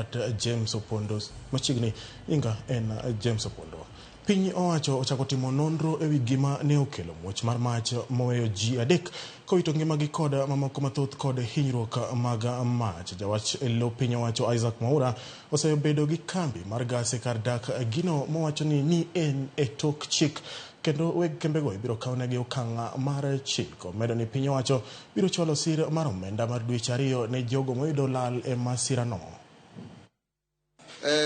that James Opondo machigni inga en James Opondo. Piny owacho ochako timo nonro ewi gima ne okelo muoch mar mach moweyo ji adek kowito ngimagi kod mamoko mathoth kod hinyruok mag mach. Jawach lo piny owacho Isaac Mwaura osebedo gi kambi mar gas kar dak gino mowacho ni en e tok chik kendo weg kembego ibiro kawnegi okang' mar chiko. Medo ni piny owacho biro chwalo sir mar omenda mar dweche 2 ne jogo moyudo lal e masira no.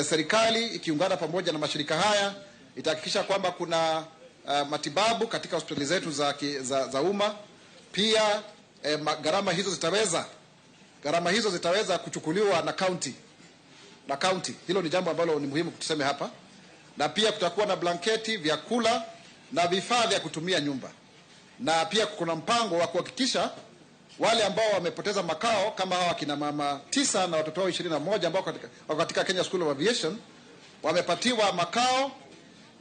Serikali ikiungana pamoja na mashirika haya itahakikisha kwamba kuna matibabu katika hospitali zetu za umma. Pia gharama hizo zitaweza kuchukuliwa na county. Hilo ni jambo ambalo ni muhimu tuseme hapa. Na pia kutakuwa na blanketi, vyakula na vifaa vya kutumia nyumba. Na pia kuna mpango wa kuhakikisha wale ambao wamepoteza makao kama hawa kina mama 9 na watoto wao 21 ambao katika Kenya School of Aviation wamepatiwa makao,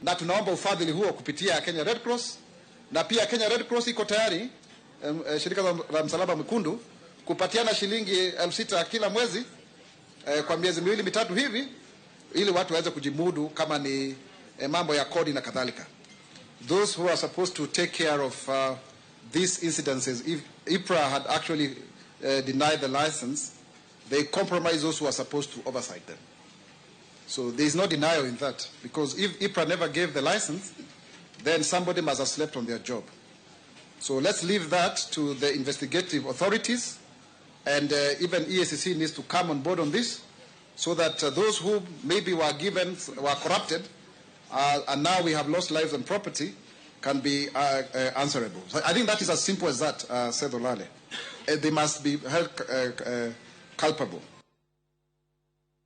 na tunaomba ufadhili huo kupitia Kenya Red Cross. Na pia Kenya Red Cross iko tayari, shirika la msalaba mwekundu, kupatiana shilingi 6,000 kila mwezi kwa miezi 2-3 hivi, ili watu waweze kujimudu kama ni mambo ya kodi na kadhalika. Those who are supposed to take care of these incidences, if IPRA had actually denied the license, they compromise those who are supposed to oversight them. So there is no denial in that, because if IPRA never gave the license, then somebody must have slept on their job. So let's leave that to the investigative authorities, and even EACC needs to come on board on this, so that those who maybe were corrupted, and now we have lost lives and property, can be answerable. So I think that is as simple as that, said Olale. They must be held culpable.